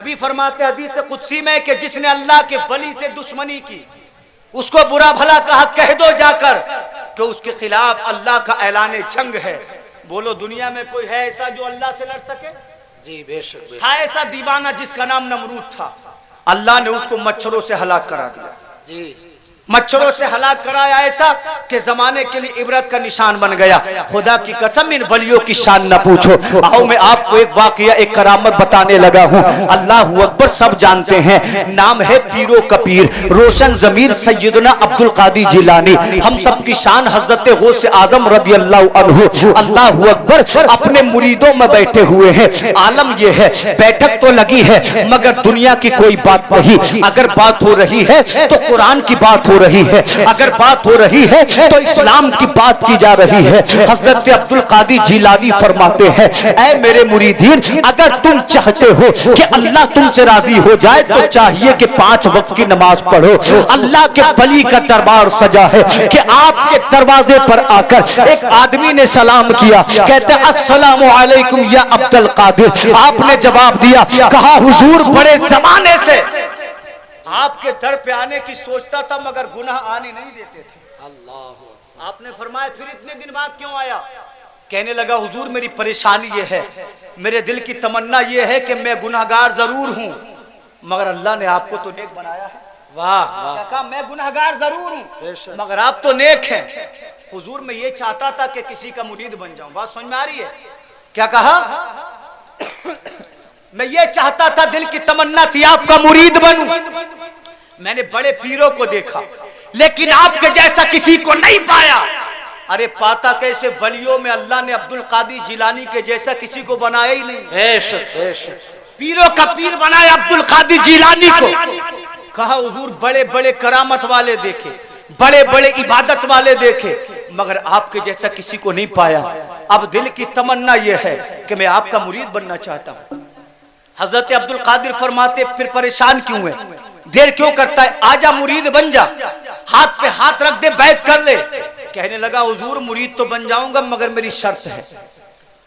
नबी फरमाते हदीस कुदसी में कि जिसने अल्लाह के वली से दुश्मनी की, उसको बुरा भला कहा, कह दो जाकर कि उसके खिलाफ अल्लाह का ऐलान जंग है। बोलो दुनिया में कोई है ऐसा जो अल्लाह से लड़ सके? जी बेशक। था ऐसा दीवाना जिसका नाम नमरूद था, अल्लाह ने उसको मच्छरों से हलाक करा दिया। जी मच्छरों से हलाक कराया ऐसा कि जमाने के लिए इबरत का निशान बन गया। खुदा की कसम इन वलियों की शान न पूछो। आओ मैं आपको एक वाकया, एक करामत बताने लगा हूँ। अल्लाह अकबर, सब जानते हैं, नाम है पीरो कपीर, रोशन जमीर सैयदना अब्दुल कादिर जिलानी। हम सब की शान हजरत गौस आजम रज़ी अल्लाह अन्हु। अल्लाह अकबर अपने मुरीदों में बैठे हुए हैं। आलम यह है, बैठक तो लगी है मगर दुनिया की कोई बात नहीं। अगर बात हो रही है तो कुरान की बात हो रही है, अगर बात हो रही है तो इस्लाम की बात की जा रही है। हजरत अब्दुल कादिर जिलानी फरमाते हैं, ऐ मेरे मुरीदीन, अगर तुम चाहते हो कि अल्लाह तुमसे राजी हो जाए तो चाहिए कि 5 वक्त की नमाज पढ़ो। अल्लाह के वली का दरबार सजा है कि आपके दरवाजे पर आकर एक आदमी ने सलाम किया, कहते अस्सलामु अलैकुम या अब्दुल कादिर। आपने जवाब दिया, कहा हुजूर बड़े जमाने से आपके दर पे आने की सोचता था मगर गुनाह आने नहीं देते थे। अल्लाह। आपने फरमाया फिर इतने दिन बाद क्यों आया? कहने लगा हुजूर मेरी परेशानी ये है, मेरे दिल की तमन्ना ये है कि मैं गुनाहगार जरूर हूँ मगर अल्लाह ने आपको तो नेक बनाया है। वाह वाह। कहा मैं गुनाहगार जरूर हूँ मगर आप तो नेक हैं। हुजूर मैं ये चाहता था कि किसी का मुरीद बन जाऊं। बात समझ में आ रही है? क्या कहा? मैं ये चाहता था, दिल की तमन्ना थी आपका मुरीद बनूं। मैंने बड़े पीरों को देखा लेकिन आपके जैसा किसी को नहीं पाया। अरे पाता कैसे? वलियों में अल्लाह ने अब्दुल कादिर जिलानी के जैसा किसी को बनाया ही नहीं। बेशक बेशक। पीरों का पीर बनाया अब्दुल कादिर जिलानी को। कहा हुजूर बड़े बड़े करामत वाले देखे, बड़े बड़े इबादत वाले देखे मगर आपके जैसा किसी को नहीं पाया। अब दिल की तमन्ना यह है कि मैं आपका मुरीद बनना चाहता हूँ। हजरत अब्दुल कादिर फरमाते फिर परेशान क्यों है, देर क्यों करता है, आजा मुरीद बन जा, हाथ पे हाथ रख दे, बैत कर ले। कहने लगा हुजूर मुरीद तो बन जाऊंगा मगर मेरी शर्त है।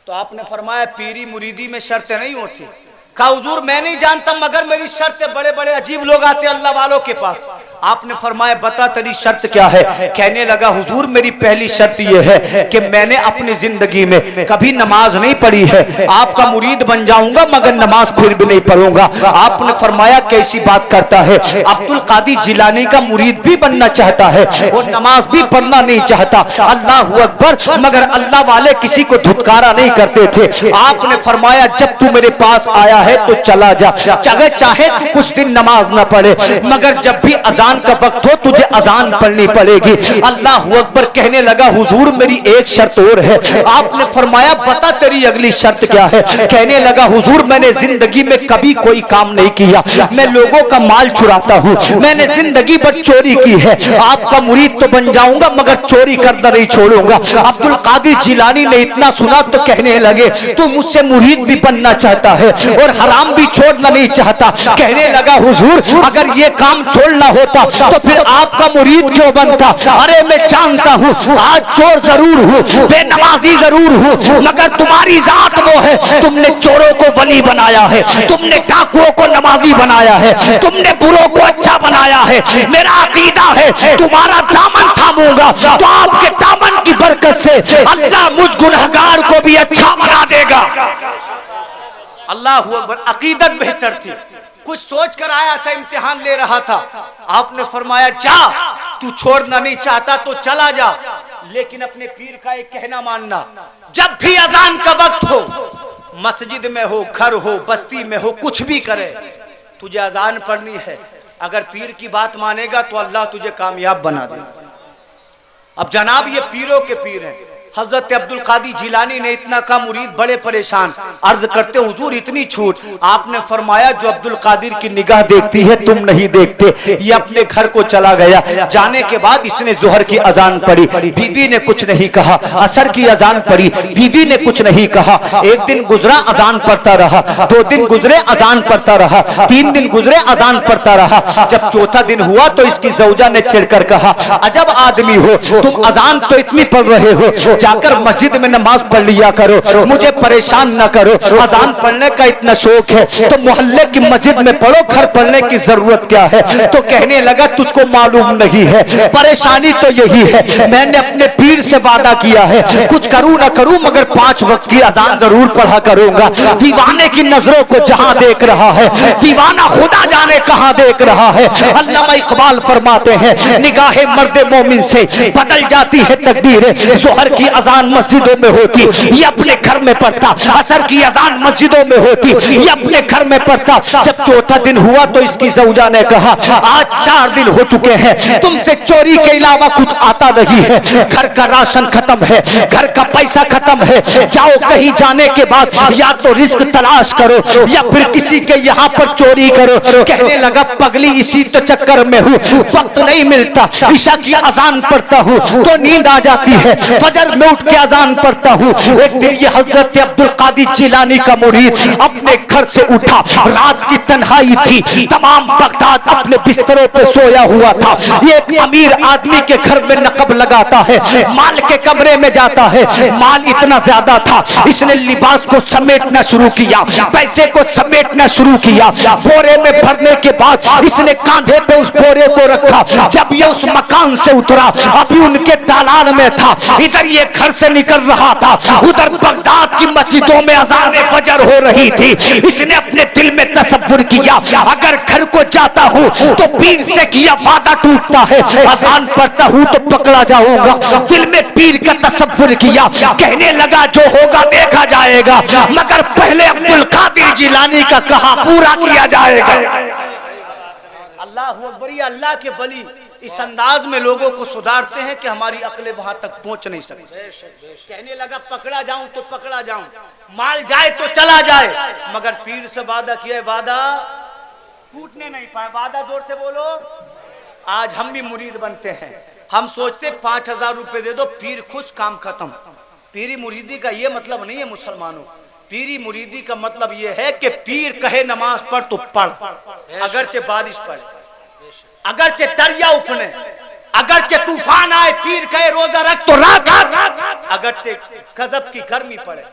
तो आपने फरमाया पीरी मुरीदी में शर्तें नहीं होती। कहा हुजूर मैं नहीं जानता मगर मेरी शर्तें, बड़े बड़े अजीब लोग आते अल्लाह वालों के पास। आपने फरमाया बता तेरी शर्त क्या है? कहने लगा हुजूर मेरी पहली शर्त यह है कि मैंने अपनी जिंदगी में कभी नमाज नहीं पढ़ी है। आपका मुरीद बन जाऊंगा मगर नमाज फिर भी नहीं पढ़ूंगा। आपने फरमाया कैसी बात करता है? अब्दुल कादिर जिलानी का मुरीद भी बनना चाहता है और नमाज भी पढ़ना नहीं चाहता। अल्लाह अकबर। मगर अल्लाह वाले किसी को धुतकारा नहीं करते थे। आपने फरमाया जब तू मेरे पास आया है तो चला जा, चाहे तू कुछ दिन नमाज न पढ़े मगर जब भी अजान का वक्त हो तुझे अजान पढ़नी पड़ेगी। अल्लाह अकबर। कहने लगा हुजूर मेरी एक शर्त और है। आपने फरमाया बता तेरी अगली शर्त क्या है? कहने लगा हुजूर मैंने जिंदगी में कभी कोई काम नहीं किया, मैं लोगों का माल चुराता हूँ, मैंने जिंदगी भर चोरी की है। आपका मुरीद तो बन जाऊंगा मगर चोरी करना नहीं छोड़ूंगा। अब्दुल कादिर जिलानी ने इतना सुना तो कहने लगे तू मुझसे मुरीद भी बनना चाहता है और हराम भी छोड़ना नहीं चाहता। कहने लगा हुजूर अगर ये काम छोड़ना होता तो फिर आपका मुरीद क्यों बनता? अरे मैं जानता हूँ आज चोर जरूर हूँ, बेनमाजी जरूर हूँ मगर तुम्हारी जात वो है, तुमने चोरों को वली बनाया है, तुमने डाकुओं को नमाजी बनाया है, तुमने बुरों को अच्छा बनाया है। मेरा अकीदा है तुम्हारा दामन थामूंगा तो आपके दामन की बरकत से अल्लाह मुझ गुनहगार को भी अच्छा बना देगा। अल्लाह अकबर। अकीदत बेहतर थी, कुछ सोच कर आया था, इम्तिहान ले रहा था। आपने फरमाया जा, तू छोड़ना नहीं चाहता तो चला जा लेकिन अपने पीर का एक कहना मानना, जब भी अजान का वक्त हो, मस्जिद में हो, घर हो, बस्ती में हो, कुछ भी करे, तुझे अजान पढ़नी है। अगर पीर की बात मानेगा तो अल्लाह तुझे कामयाब बना दे। अब जनाब ये पीरों के पीर हैं। हजरत अब्दुल कादिर जिलानी ने इतना का मुरीद बड़े परेशान, अर्ज करते हुजूर इतनी छूट। आपने फरमाया जो अब्दुल कादिर की निगाह देखती है तुम नहीं देखते। ये अपने घर को चला गया। जाने के बाद इसने जोहर की अजान पढ़ी, बीवी ने कुछ नहीं कहा। असर की अजान पढ़ी, बीवी ने कुछ नहीं कहा। एक दिन गुजरा अजान पढ़ता रहा, 2 दिन गुजरे अजान पढ़ता रहा, 3 दिन गुजरे अजान पढ़ता रहा। जब चौथा दिन हुआ तो इसकी जौजा ने चिढ़कर कहा अजब आदमी हो तुम, अजान तो इतनी पढ़ रहे हो, जाकर मस्जिद में नमाज पढ़ लिया करो, मुझे परेशान न करो। अजान पढ़ने का इतना शौक है तो मोहल्ले की मस्जिद में पढ़ो, घर पढ़ने की जरूरत क्या है? तो कहने लगा तुझको मालूम नहीं है, परेशानी तो यही है, मैंने अपने पीर से वादा किया है कुछ करूं ना करूं मगर 5 वक्त की अजान जरूर पढ़ा करूंगा। दीवाने की नजरों को जहां देख रहा है, दीवाना खुदा जाने कहां देख रहा है। अल्लामा इकबाल फरमाते हैं निगाहे मर्दे मोमिन से बदल जाती है तकदीर। जोहर की अजान मस्जिदों में होती, ये अपने घर में पढ़ता। असर की अजान मस्जिदों में होती, ये अपने घर में पढ़ता। जब चौथा दिन हुआ तो इसकी जौजा ने कहा आज 4 दिन हो चुके हैं, तुमसे चोरी के अलावा कुछ आता नहीं है। घर का राशन खत्म है, घर का पैसा खत्म है, जाओ कहीं जाने के बाद या तो रिस्क तलाश करो या फिर किसी के यहाँ पर चोरी करो। कहने लगा पगली इसी तो चक्कर में हूँ, वक्त नहीं मिलता। ईशा की अजान पढ़ता हूँ तो नींद आ जाती है, फजर में उठ के अजान पढ़ता हूँ। एक दिन ये हजरत अब्दुल कादिर जिलानी का मुरीद अपने घर से उठा, रात की तन्हाई थी, तमाम बगदाद अपने बिस्तरों पे सोया हुआ था। एक अमीर आदमी के घर में नकब लगाता है, माल के कमरे में जाता है। माल इतना ज्यादा था इसने लिबास को समेटना शुरू किया, पैसे को समेटना शुरू किया। बोरे में भरने के बाद इसने कांधे पे उस बोरे को रखा। जब ये उस मकान से उतरा अभी उनके दालान में था, इधर ये घर से निकल रहा था, उधर बगदाद की मस्जिदों में अज़ान फजर हो रही थी। इसने अपने दिल में तसव्वुर किया अगर घर को जाता हूँ तो पीर से किया वादा टूटता है, अज़ान पढ़ता हूँ तो पकड़ा जाऊंगा। दिल में पीर का तसव्वुर किया, कहने लगा जो होगा देखा जाएगा, मगर पहले अब्दुल कादिर जिलानी का कहा पूरा किया जाएगा। अल्लाह अकबर। अल्लाह के वली इस अंदाज में लोगों को सुधारते हैं कि हमारी अक्लें वहां तक पहुंच नहीं सकती। कहने लगा पकड़ा जाऊं तो पकड़ा जाऊं, माल जाए तो चला जाए, मगर पीर से वादा किया, वादा टूटने नहीं पाए। वादा जोर से बोलो। आज हम भी मुरीद बनते हैं, हम सोचते 5000 रुपए दे दो पीर खुश काम खत्म। पीरी मुरीदी का ये मतलब नहीं है मुसलमानों, पीरी मुरीदी का मतलब ये है कि पीर कहे नमाज पढ़ तो पढ़, अगरचे बारिश पड़े, अगरचे दरिया उफने, अगरचे तूफान आए, पीर कहे रोजा रख तो रख, अगरचे गजब की गर्मी पड़े।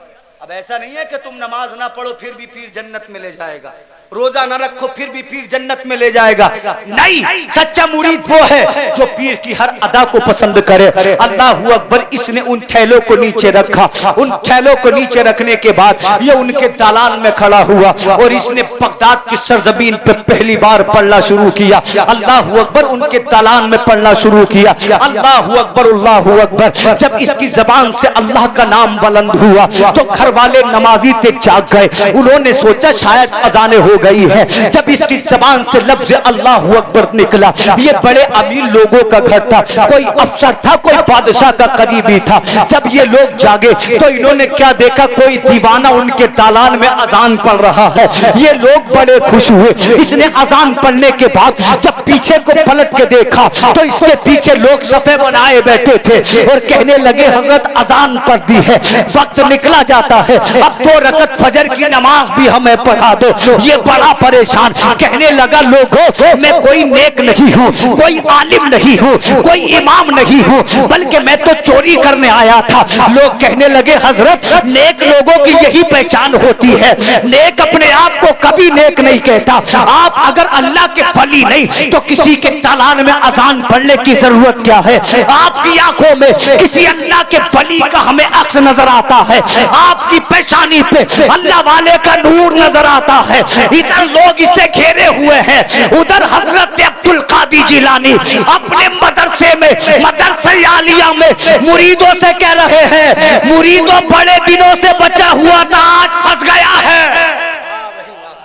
अब ऐसा नहीं है कि तुम नमाज ना पढ़ो फिर भी पीर जन्नत में ले जाएगा, रोजा ना रखो फिर भी पीर जन्नत में ले जाएगा। नहीं, सच्चा मुरीद वो है जो पीर की हर अदा को पसंद करे। अल्लाहू अकबर। इसने उन थैलों को नीचे रखा, उन थैलों को नीचे रखने के बाद ये उनके दालान में खड़ा हुआ और इसने बगदाद की सरजमीन पे पहली बार पढ़ना शुरू किया। अल्लाहू अकबर। उनके दालान में पढ़ना शुरू किया। अल्लाहू अकबर, अल्लाहू अकबर। जब इसकी जबान से अल्लाह का नाम बुलंद हुआ तो घर वाले नमाजी थे जाग गए। उन्होंने सोचा शायद अजाने हो गई है। जब इसकी जबान से लफ्ज अल्लाहू अकबर निकला, ये बड़े अमीर लोगों का घर था, कोई अफसर था, कोई बादशाह का करीबी था। जब ये लोग जागे तो इन्होंने क्या देखा, कोई दीवाना उनके दालान में अजान पढ़ रहा है। ये लोग बड़े खुश हुए। इसने अजान पढ़ने के बाद जब पीछे को पलट के देखा तो इसके पीछे लोग सफे बनाए बैठे थे और कहने लगे हजरत अजान पढ़ दी है, वक्त निकला जाता है, अब 2 रकत फजर की नमाज भी हमें पढ़ा दो। ये बड़ा परेशान, कहने लगा लोगों मैं कोई नेक नहीं हूँ, कोई आलिम नहीं हूँ, कोई इमाम नहीं हूँ, बल्कि मैं तो चोरी करने आया था। लोग कहने लगे हजरत नेक लोगों की यही पहचान होती है, नेक अपने आप को कभी नेक नहीं कहता। आप अगर अल्लाह के वली नहीं तो किसी के दालान में अजान पढ़ने की जरूरत क्या है? आपकी आंखों में किसी अल्लाह के वली का हमें अक्स नजर आता है, आपकी पेशानी पे अल्लाह वाले का नूर नजर आता है। इधर लोग इसे घेरे हुए हैं, उधर हजरत अब्दुल कादिर जिलानी अपने मदरसे में, मदरसे आलिया में मुरीदों से कह रहे हैं मुरीदों बड़े दिनों से बचा हुआ था आज फंस गया है।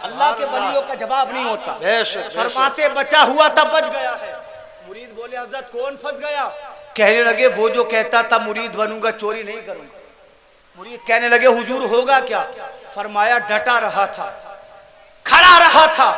अल्लाह के वलियों का जवाब नहीं होता, फरमाते बचा हुआ था बच गया है। मुरीद बोले हजरत कौन फंस गया? कहने लगे वो जो कहता था मुरीद बनूंगा चोरी नहीं करूंगा। मुरीद कहने लगे हुजूर होगा क्या? फरमाया डटा रहा था, खड़ा रहा था।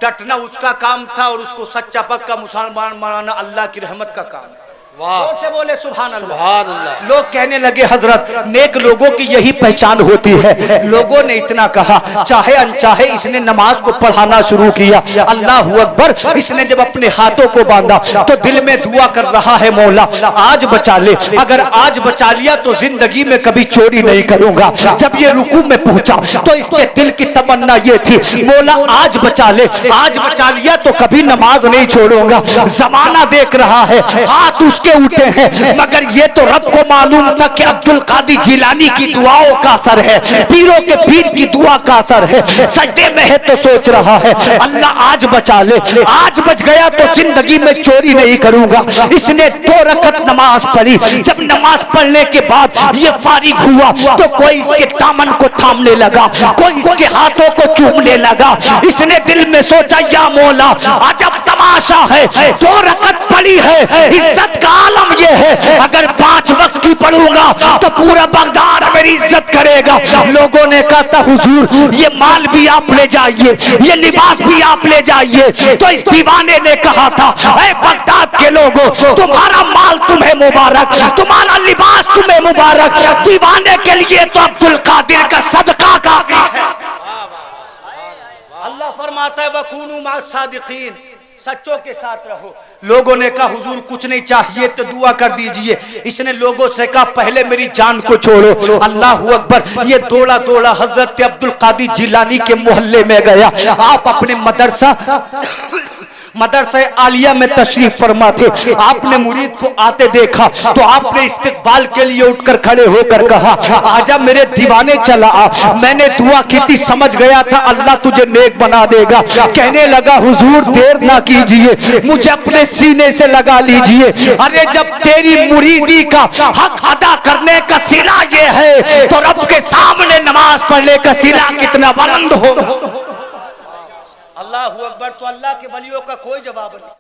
डटना उसका काम था और उसको सच्चा पक्का मुसलमान बनाना अल्लाह की रहमत का काम। जोर से बोले सुभान अल्लाह। सुभान अल्लाह। लोग कहने लगे हजरत नेक लोगों की यही पहचान होती है। लोगों ने इतना कहा, चाहे अनचाहे इसने नमाज को पढ़ाना शुरू किया। अल्लाह अकबर। इसने जब अपने हाथों को बांधा तो दिल में दुआ कर रहा है, मौला आज बचा ले, अगर आज बचा लिया तो जिंदगी में कभी चोरी नहीं करूंगा। जब ये रुकू में पहुंचा तो इसके दिल की तमन्ना ये थी, मौला आज बचा ले, आज बचा लिया तो कभी नमाज नहीं छोड़ूंगा। जमाना देख रहा है, हाथ उसके उठे हैं, मगर ये तो रब को मालूम था कि अब्दुल कादिर जिलानी की दुआओं का असर है, पीरों के पीर की दुआ का असर है। सजदे में है तो सोच रहा है, अल्लाह आज बचा ले, आज बच गया तो जिंदगी में चोरी नहीं करूंगा। इसने 2 रकत नमाज पढ़ी। जब नमाज पढ़ने के बाद ये फारिग हुआ तो कोई इसके दामन को थामने लगा, कोई इसके हाथों को चूमने लगा। इसने दिल में सोचा, या मौला अजब तमाशा है, 2 रकत पड़ी है, इज्जत का आलम ये है, अगर 5 वक्त की पढ़ूंगा तो पूरा बगदाद मेरी इज्जत करेगा। लोगों ने कहा था, हुजूर ये माल भी आप ले जाइए, ये लिबास भी आप ले जाइए। तो इस दीवाने ने कहा था, ऐ बगदाद के लोगों, तुम्हारा माल तुम्हें मुबारक, तुम्हारा लिबास तुम्हें मुबारक, दीवाने के लिए तो अब्दुल कादिर का सदका काफी है। अल्लाह फरमाता है, वकूनू मा सादिकीन, सच्चों के साथ रहो। लोगों ने कहा, हुजूर कुछ नहीं चाहिए तो दुआ कर दीजिए। इसने लोगों से कहा, पहले मेरी जान को छोड़ो। अल्लाह अकबर। ये दौड़ा दौड़ा हजरत अब्दुल कादिर जिलानी के मोहल्ले में गया। आप अपने मदरसा आलिया में तशरीफ फरमा थे। आपने मुरीद को आते देखा तो आपने इस्तिकबाल के लिए उठकर खड़े होकर कहा, आजा मेरे दीवाने चला आ। मैंने दुआ की थी, समझ गया था अल्लाह तुझे नेक बना देगा। कहने लगा, हुजूर देर ना कीजिए, मुझे अपने सीने से लगा लीजिए। अरे जब तेरी मुरीदी का हक अदा करने का सिला ये है तो रब के सामने नमाज पढ़ने का सिला कितना बुलंद हो। अल्लाह अकबर। तो अल्लाह के वलियों का कोई जवाब नहीं।